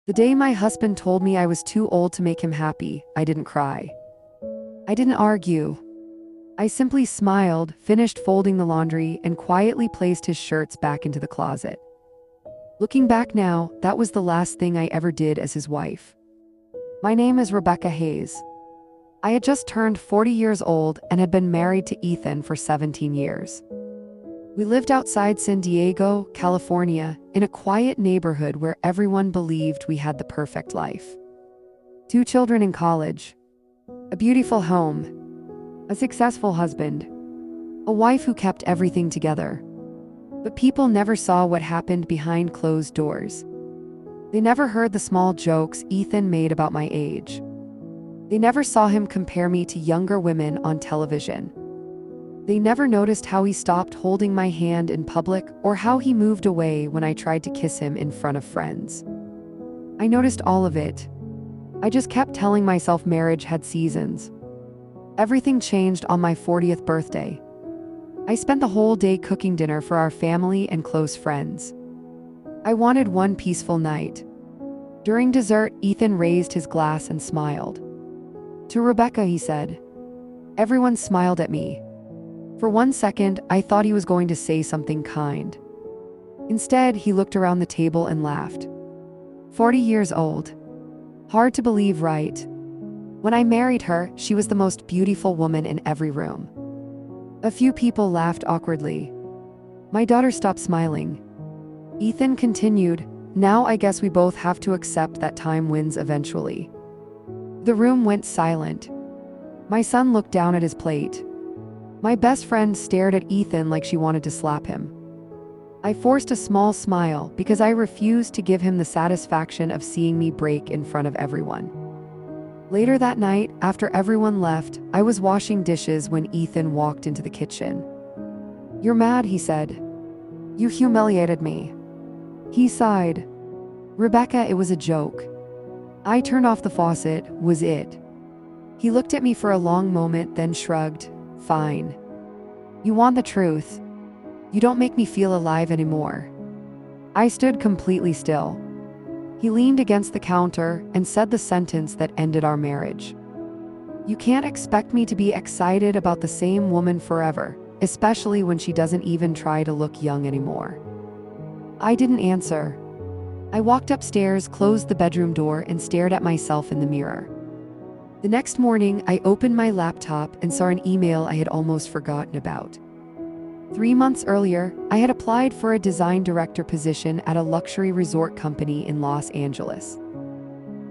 The day my husband told me I was too old to make him happy, I didn't cry. I didn't argue. I simply smiled, finished folding the laundry, and quietly placed his shirts back into the closet. Looking back now, that was the last thing I ever did as his wife. My name is Rebecca Hayes. I had just turned 40 years old and had been married to Ethan for 17 years. We lived outside San Diego, California, in a quiet neighborhood where everyone believed we had the perfect life. 2 children in college, a beautiful home, a successful husband, a wife who kept everything together. But people never saw what happened behind closed doors. They never heard the small jokes Ethan made about my age. They never saw him compare me to younger women on television. They never noticed how he stopped holding my hand in public or how he moved away when I tried to kiss him in front of friends. I noticed all of it. I just kept telling myself marriage had seasons. Everything changed on my 40th birthday. I spent the whole day cooking dinner for our family and close friends. I wanted one peaceful night. During dessert, Ethan raised his glass and smiled. To Rebecca, he said. Everyone smiled at me. For 1 second, I thought he was going to say something kind. Instead, he looked around the table and laughed. 40 years old. Hard to believe, right? When I married her, she was the most beautiful woman in every room. A few people laughed awkwardly. My daughter stopped smiling. Ethan continued, "Now I guess we both have to accept that time wins eventually." The room went silent. My son looked down at his plate. My best friend stared at Ethan like she wanted to slap him. I forced a small smile because I refused to give him the satisfaction of seeing me break in front of everyone. Later that night, after everyone left, I was washing dishes when Ethan walked into the kitchen. "You're mad," he said. "You humiliated me." He sighed. "Rebecca, it was a joke. I turned off the faucet, was it?" He looked at me for a long moment, then shrugged. "Fine. You want the truth. You don't make me feel alive anymore." I stood completely still. He leaned against the counter and said the sentence that ended our marriage. "You can't expect me to be excited about the same woman forever, especially when she doesn't even try to look young anymore." I didn't answer. I walked upstairs, closed the bedroom door, and stared at myself in the mirror. The next morning, I opened my laptop and saw an email I had almost forgotten about. 3 months earlier, I had applied for a design director position at a luxury resort company in Los Angeles.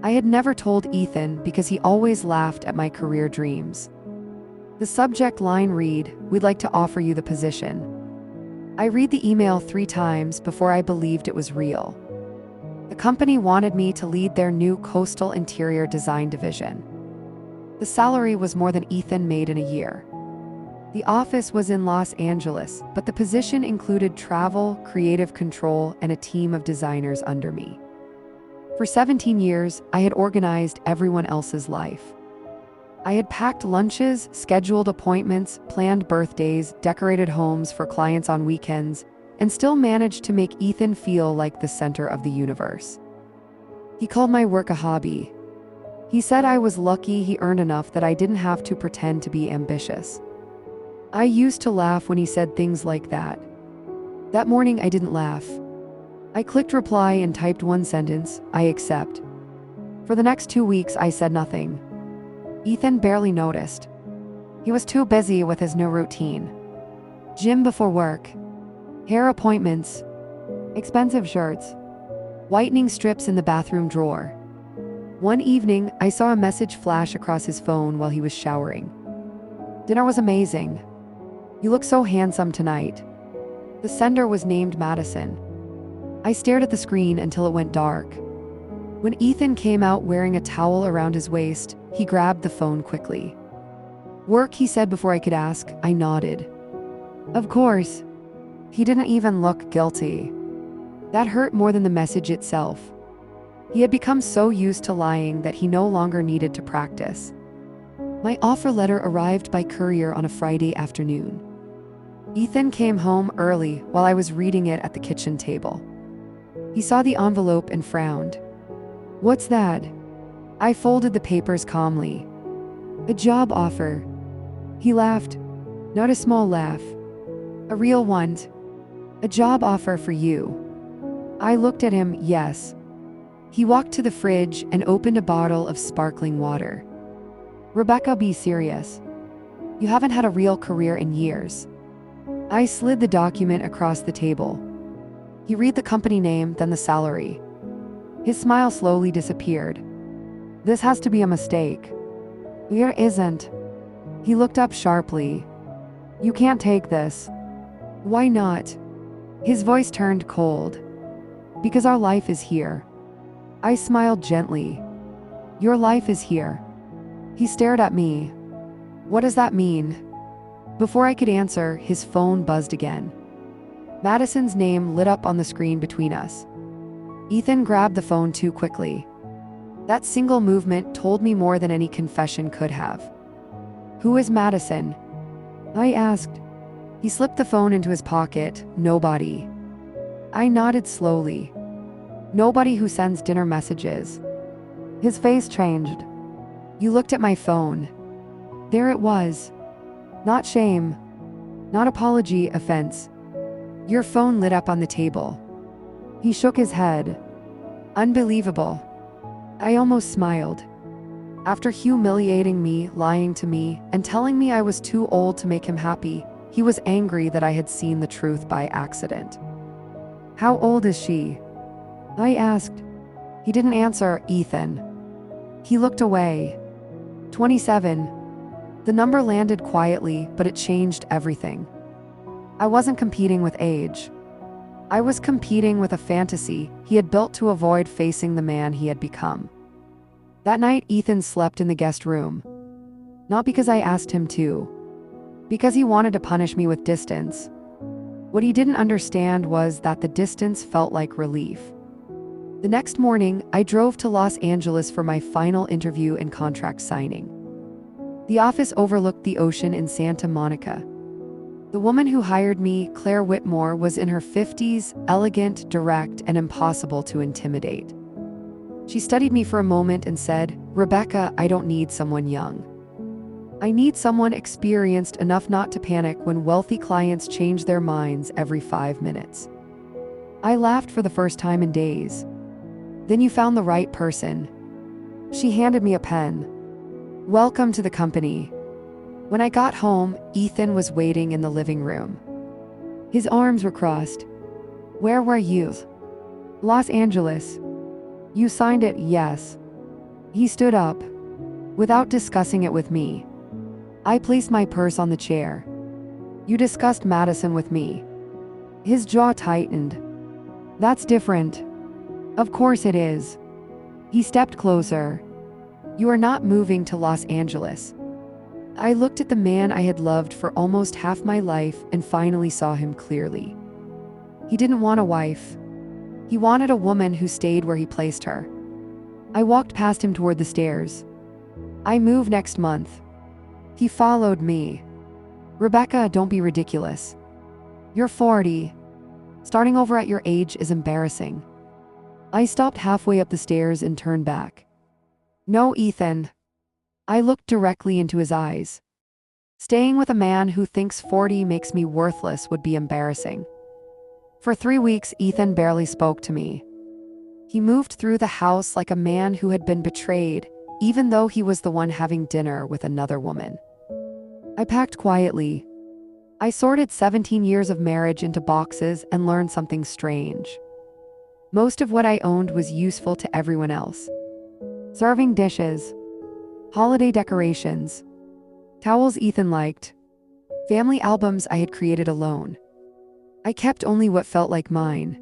I had never told Ethan because he always laughed at my career dreams. The subject line read, "We'd like to offer you the position." I read the email 3 times before I believed it was real. The company wanted me to lead their new coastal interior design division. The salary was more than Ethan made in a year. The office was in Los Angeles, but the position included travel, creative control, and a team of designers under me. For 17 years, I had organized everyone else's life. I had packed lunches, scheduled appointments, planned birthdays, decorated homes for clients on weekends, and still managed to make Ethan feel like the center of the universe. He called my work a hobby. He said I was lucky he earned enough that I didn't have to pretend to be ambitious. I used to laugh when he said things like that. That morning, I didn't laugh. I clicked reply and typed one sentence, "I accept." For the next 2 weeks, I said nothing. Ethan barely noticed. He was too busy with his new routine. Gym before work, hair appointments, expensive shirts, whitening strips in the bathroom drawer. One evening, I saw a message flash across his phone while he was showering. "Dinner was amazing. You look so handsome tonight." The sender was named Madison. I stared at the screen until it went dark. When Ethan came out wearing a towel around his waist, he grabbed the phone quickly. "Work," he said before I could ask. I nodded. Of course. He didn't even look guilty. That hurt more than the message itself. He had become so used to lying that he no longer needed to practice. My offer letter arrived by courier on a Friday afternoon. Ethan came home early while I was reading it at the kitchen table. He saw the envelope and frowned. What's that? I folded the papers calmly. A job offer. He laughed. Not a small laugh. A real one. A job offer for you. I looked at him, yes. He walked to the fridge and opened a bottle of sparkling water. Rebecca, be serious. You haven't had a real career in years. I slid the document across the table. He read the company name, then the salary. His smile slowly disappeared. This has to be a mistake. There isn't. He looked up sharply. You can't take this. Why not? His voice turned cold. Because our life is here. I smiled gently. Your life is here. He stared at me. What does that mean? Before I could answer, his phone buzzed again. Madison's name lit up on the screen between us. Ethan grabbed the phone too quickly. That single movement told me more than any confession could have. Who is Madison? I asked. He slipped the phone into his pocket. Nobody. I nodded slowly. Nobody who sends dinner messages. His face changed. You looked at my phone. There it was. Not shame. Not apology, offense. Your phone lit up on the table. He shook his head. Unbelievable. I almost smiled. After humiliating me, lying to me, and telling me I was too old to make him happy, he was angry that I had seen the truth by accident. How old is she? I asked. He didn't answer. Ethan. He looked away. 27. The number landed quietly, but it changed everything. I wasn't competing with age. I was competing with a fantasy he had built to avoid facing the man he had become. That night, Ethan slept in the guest room. Not because I asked him to. Because he wanted to punish me with distance. What he didn't understand was that the distance felt like relief. The next morning, I drove to Los Angeles for my final interview and contract signing. The office overlooked the ocean in Santa Monica. The woman who hired me, Claire Whitmore, was in her 50s, elegant, direct, and impossible to intimidate. She studied me for a moment and said, "Rebecca, I don't need someone young. I need someone experienced enough not to panic when wealthy clients change their minds every 5 minutes." I laughed for the first time in days. Then you found the right person. She handed me a pen. Welcome to the company. When I got home, Ethan was waiting in the living room. His arms were crossed. Where were you? Los Angeles. You signed it, yes. He stood up. Without discussing it with me. I placed my purse on the chair. You discussed Madison with me. His jaw tightened. That's different. Of course it is. He stepped closer. You are not moving to Los Angeles. I looked at the man I had loved for almost half my life and finally saw him clearly. He didn't want a wife. He wanted a woman who stayed where he placed her. I walked past him toward the stairs. I move next month. He followed me. Rebecca, don't be ridiculous. You're 40. Starting over at your age is embarrassing. I stopped halfway up the stairs and turned back. No, Ethan. I looked directly into his eyes. Staying with a man who thinks 40 makes me worthless would be embarrassing. For 3 weeks, Ethan barely spoke to me. He moved through the house like a man who had been betrayed, even though he was the one having dinner with another woman. I packed quietly. I sorted 17 years of marriage into boxes and learned something strange. Most of what I owned was useful to everyone else. Serving dishes. Holiday decorations. Towels Ethan liked. Family albums I had created alone. I kept only what felt like mine.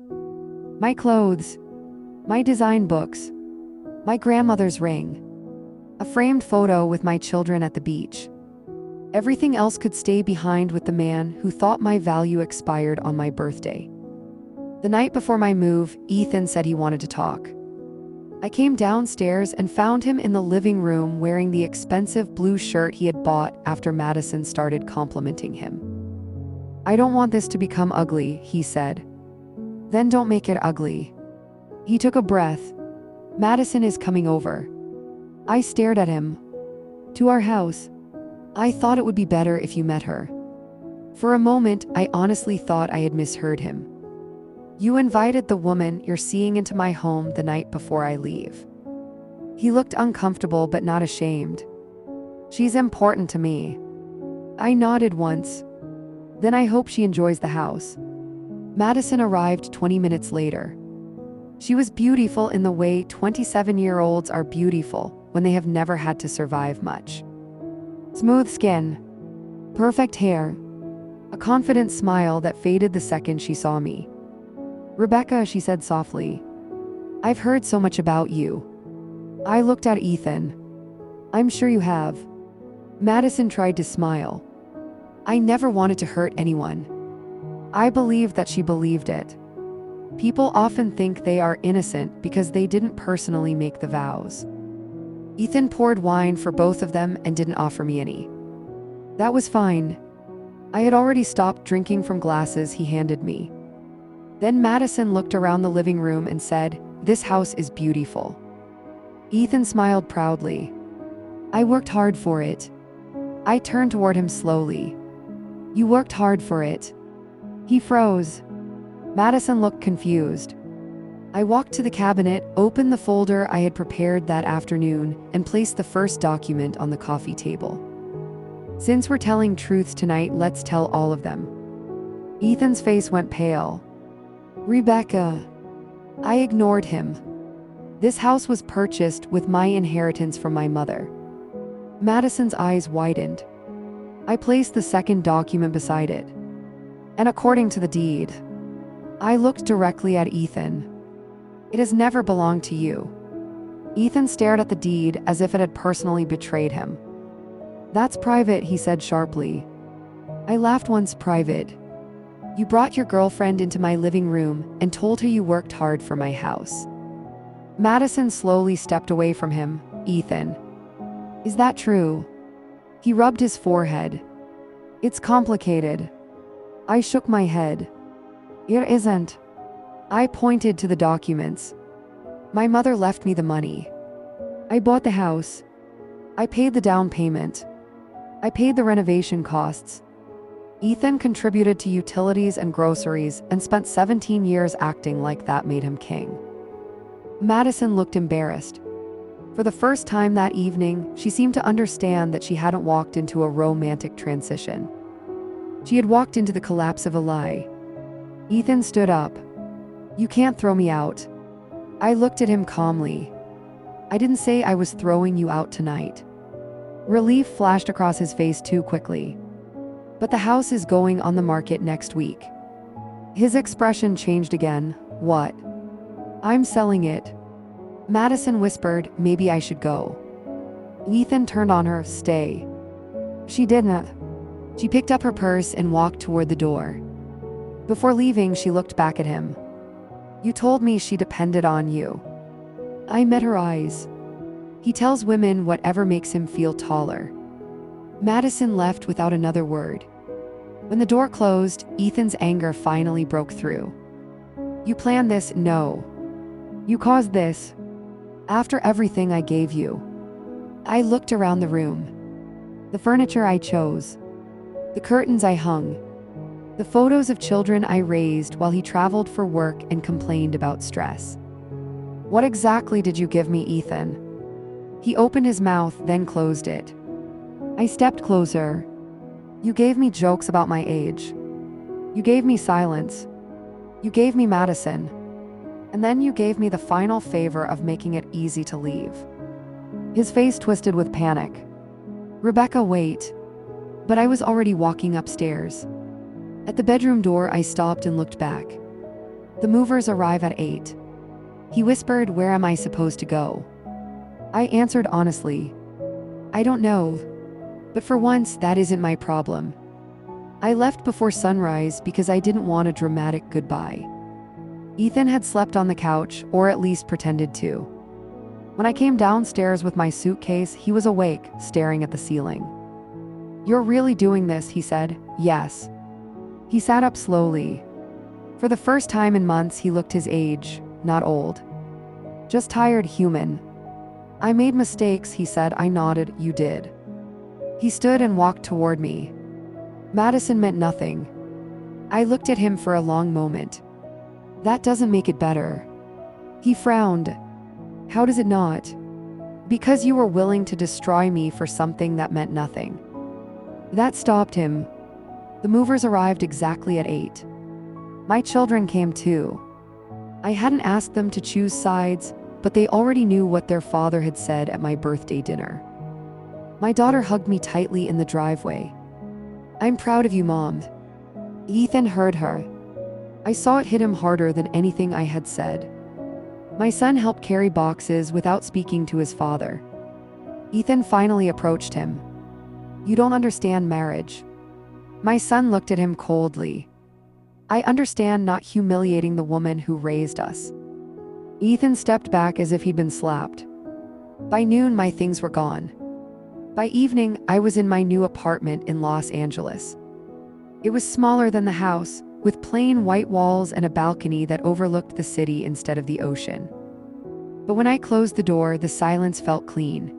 My clothes. My design books. My grandmother's ring. A framed photo with my children at the beach. Everything else could stay behind with the man who thought my value expired on my birthday. The night before my move, Ethan said he wanted to talk. I came downstairs and found him in the living room wearing the expensive blue shirt he had bought after Madison started complimenting him. I don't want this to become ugly, he said. Then don't make it ugly. He took a breath. Madison is coming over. I stared at him. To our house. I thought it would be better if you met her. For a moment, I honestly thought I had misheard him. You invited the woman you're seeing into my home the night before I leave. He looked uncomfortable but not ashamed. She's important to me. I nodded once. Then I hope she enjoys the house. Madison arrived 20 minutes later. She was beautiful in the way 27-year-olds are beautiful when they have never had to survive much. Smooth skin. Perfect hair. A confident smile that faded the second she saw me. Rebecca, she said softly. I've heard so much about you. I looked at Ethan. I'm sure you have. Madison tried to smile. I never wanted to hurt anyone. I believed that she believed it. People often think they are innocent because they didn't personally make the vows. Ethan poured wine for both of them and didn't offer me any. That was fine. I had already stopped drinking from glasses he handed me. Then Madison looked around the living room and said, "This house is beautiful." Ethan smiled proudly. I worked hard for it. I turned toward him slowly. You worked hard for it. He froze. Madison looked confused. I walked to the cabinet, opened the folder I had prepared that afternoon, and placed the first document on the coffee table. Since we're telling truths tonight, let's tell all of them. Ethan's face went pale. Rebecca. I ignored him. This house was purchased with my inheritance from my mother. Madison's eyes widened. I placed the second document beside it. And according to the deed. I looked directly at Ethan. It has never belonged to you. Ethan stared at the deed as if it had personally betrayed him. That's private, he said sharply. I laughed once. Private. You brought your girlfriend into my living room and told her you worked hard for my house. Madison slowly stepped away from him. Ethan. Is that true? He rubbed his forehead. It's complicated. I shook my head. It isn't. I pointed to the documents. My mother left me the money. I bought the house. I paid the down payment. I paid the renovation costs. Ethan contributed to utilities and groceries and spent 17 years acting like that made him king. Madison looked embarrassed. For the first time that evening, she seemed to understand that she hadn't walked into a romantic transition. She had walked into the collapse of a lie. Ethan stood up. You can't throw me out. I looked at him calmly. I didn't say I was throwing you out tonight. Relief flashed across his face too quickly. But the house is going on the market next week. His expression changed again. What? I'm selling it. Madison whispered, maybe I should go. Ethan turned on her, stay. She didn't. She picked up her purse and walked toward the door. Before leaving, she looked back at him. You told me she depended on you. I met her eyes. He tells women whatever makes him feel taller. Madison left without another word. When the door closed, Ethan's anger finally broke through. You planned this? No. You caused this. After everything I gave you. I looked around the room. The furniture I chose. The curtains I hung. The photos of children I raised while he traveled for work and complained about stress. What exactly did you give me, Ethan? He opened his mouth, then closed it. I stepped closer. You gave me jokes about my age. You gave me silence. You gave me Madison. And then you gave me the final favor of making it easy to leave. His face twisted with panic. Rebecca, wait. But I was already walking upstairs. At the bedroom door, I stopped and looked back. The movers arrive at 8. He whispered, where am I supposed to go? I answered honestly. I don't know. But for once, that isn't my problem. I left before sunrise because I didn't want a dramatic goodbye. Ethan had slept on the couch, or at least pretended to. When I came downstairs with my suitcase, he was awake, staring at the ceiling. You're really doing this, he said. Yes. He sat up slowly. For the first time in months, he looked his age, not old. Just tired human. I made mistakes, he said. I nodded. You did. He stood and walked toward me. Madison meant nothing. I looked at him for a long moment. That doesn't make it better. He frowned. How does it not? Because you were willing to destroy me for something that meant nothing. That stopped him. The movers arrived exactly at 8. My children came too. I hadn't asked them to choose sides, but they already knew what their father had said at my birthday dinner. My daughter hugged me tightly in the driveway. I'm proud of you, Mom. Ethan heard her. I saw it hit him harder than anything I had said. My son helped carry boxes without speaking to his father. Ethan finally approached him. You don't understand marriage. My son looked at him coldly. I understand not humiliating the woman who raised us. Ethan stepped back as if he'd been slapped. By noon, my things were gone. By evening, I was in my new apartment in Los Angeles. It was smaller than the house, with plain white walls and a balcony that overlooked the city instead of the ocean. But when I closed the door, the silence felt clean.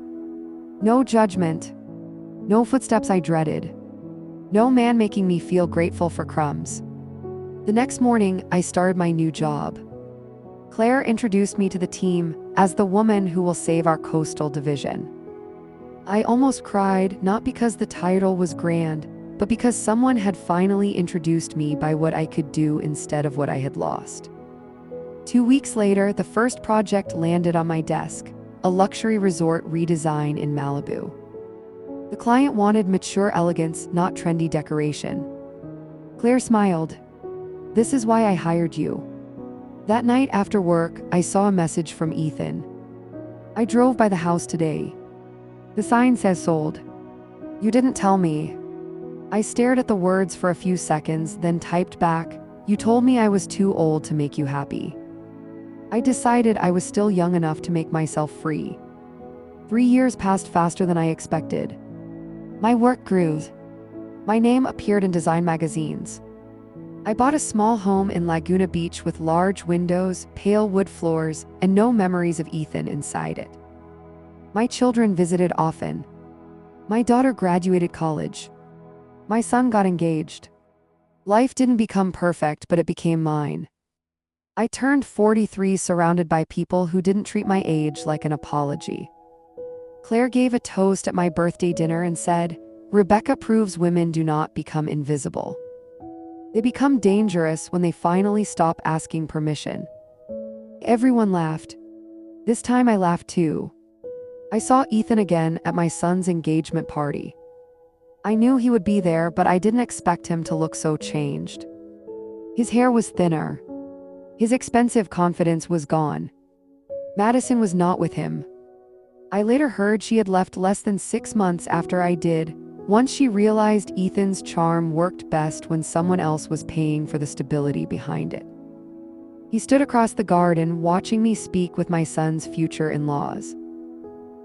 No judgment. No footsteps I dreaded. No man making me feel grateful for crumbs. The next morning, I started my new job. Claire introduced me to the team as the woman who will save our coastal division. I almost cried, not because the title was grand, but because someone had finally introduced me by what I could do instead of what I had lost. 2 weeks later, the first project landed on my desk, a luxury resort redesign in Malibu. The client wanted mature elegance, not trendy decoration. Claire smiled. This is why I hired you. That night after work, I saw a message from Ethan. I drove by the house today. The sign says sold. You didn't tell me. I stared at the words for a few seconds, then typed back, you told me I was too old to make you happy. I decided I was still young enough to make myself free. 3 years passed faster than I expected. My work grew. My name appeared in design magazines. I bought a small home in Laguna Beach with large windows, pale wood floors, and no memories of Ethan inside it. My children visited often. My daughter graduated college. My son got engaged. Life didn't become perfect, but it became mine. I turned 43 surrounded by people who didn't treat my age like an apology. Claire gave a toast at my birthday dinner and said, Rebecca proves women do not become invisible. They become dangerous when they finally stop asking permission. Everyone laughed. This time I laughed too. I saw Ethan again at my son's engagement party. I knew he would be there, but I didn't expect him to look so changed. His hair was thinner. His expensive confidence was gone. Madison was not with him. I later heard she had left less than 6 months after I did, once she realized Ethan's charm worked best when someone else was paying for the stability behind it. He stood across the garden watching me speak with my son's future in-laws.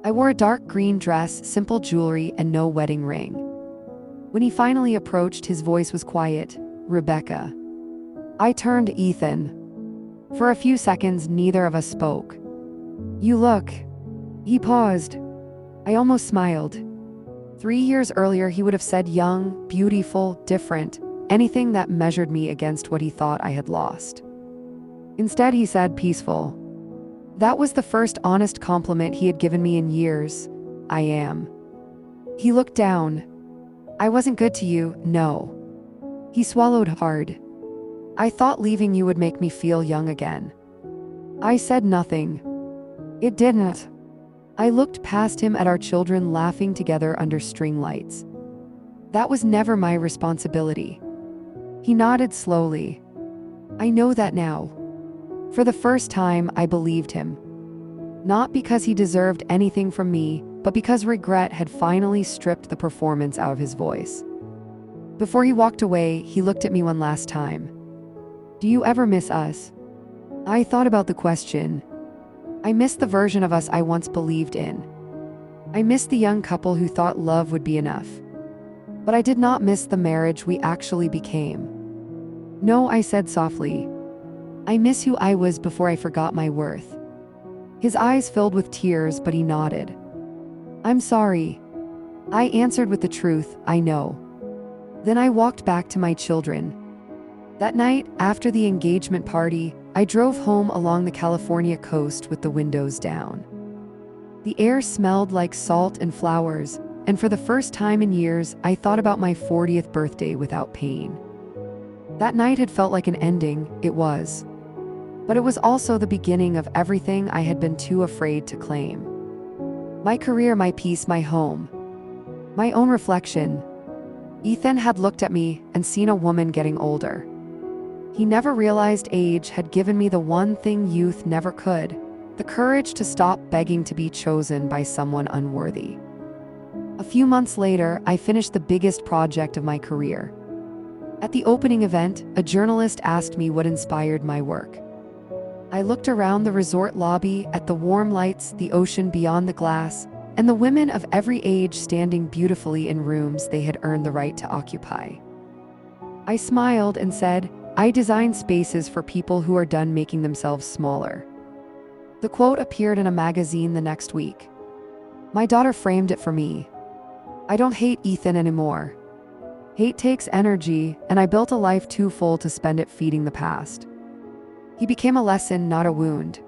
I wore a dark green dress, simple jewelry, and no wedding ring. When he finally approached, his voice was quiet. Rebecca. I turned to Ethan. For a few seconds, neither of us spoke. You look. He paused. I almost smiled. 3 years earlier, he would have said young, beautiful, different, anything that measured me against what he thought I had lost. Instead, he said peaceful. That was the first honest compliment he had given me in years. I am. He looked down. I wasn't good to you, no. He swallowed hard. I thought leaving you would make me feel young again. I said nothing. It didn't. I looked past him at our children laughing together under string lights. That was never my responsibility. He nodded slowly. I know that now. For the first time, I believed him. Not because he deserved anything from me, but because regret had finally stripped the performance out of his voice. Before he walked away, he looked at me one last time. Do you ever miss us? I thought about the question. I miss the version of us I once believed in. I miss the young couple who thought love would be enough. But I did not miss the marriage we actually became. No, I said softly. I miss who I was before I forgot my worth. His eyes filled with tears, but he nodded. "I'm sorry." I answered with the truth, "I know." Then I walked back to my children. That night, after the engagement party, I drove home along the California coast with the windows down. The air smelled like salt and flowers, and for the first time in years, I thought about my 40th birthday without pain. That night had felt like an ending, it was. But it was also the beginning of everything I had been too afraid to claim. My career, my peace, my home. My own reflection. Ethan had looked at me and seen a woman getting older. He never realized age had given me the one thing youth never could, the courage to stop begging to be chosen by someone unworthy. A few months later, I finished the biggest project of my career. At the opening event, a journalist asked me what inspired my work. I looked around the resort lobby at the warm lights, the ocean beyond the glass, and the women of every age standing beautifully in rooms they had earned the right to occupy. I smiled and said, "I design spaces for people who are done making themselves smaller." The quote appeared in a magazine the next week. My daughter framed it for me. "I don't hate Ethan anymore. Hate takes energy, and I built a life too full to spend it feeding the past." He became a lesson, not a wound.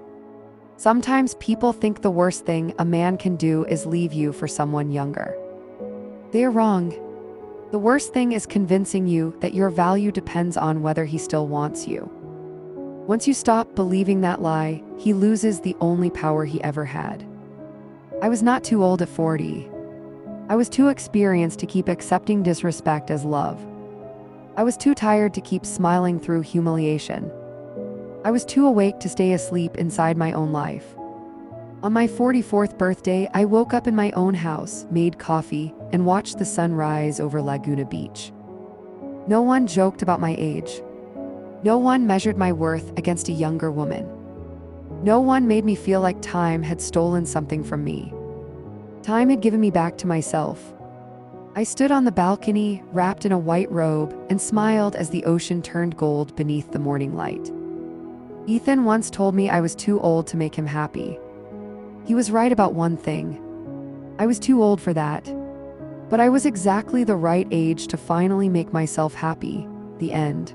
Sometimes people think the worst thing a man can do is leave you for someone younger. They are wrong. The worst thing is convincing you that your value depends on whether he still wants you. Once you stop believing that lie, he loses the only power he ever had. I was not too old at 40. I was too experienced to keep accepting disrespect as love. I was too tired to keep smiling through humiliation. I was too awake to stay asleep inside my own life. On my 44th birthday, I woke up in my own house, made coffee, and watched the sun rise over Laguna Beach. No one joked about my age. No one measured my worth against a younger woman. No one made me feel like time had stolen something from me. Time had given me back to myself. I stood on the balcony, wrapped in a white robe, and smiled as the ocean turned gold beneath the morning light. Ethan once told me I was too old to make him happy. He was right about one thing. I was too old for that. But I was exactly the right age to finally make myself happy. The end.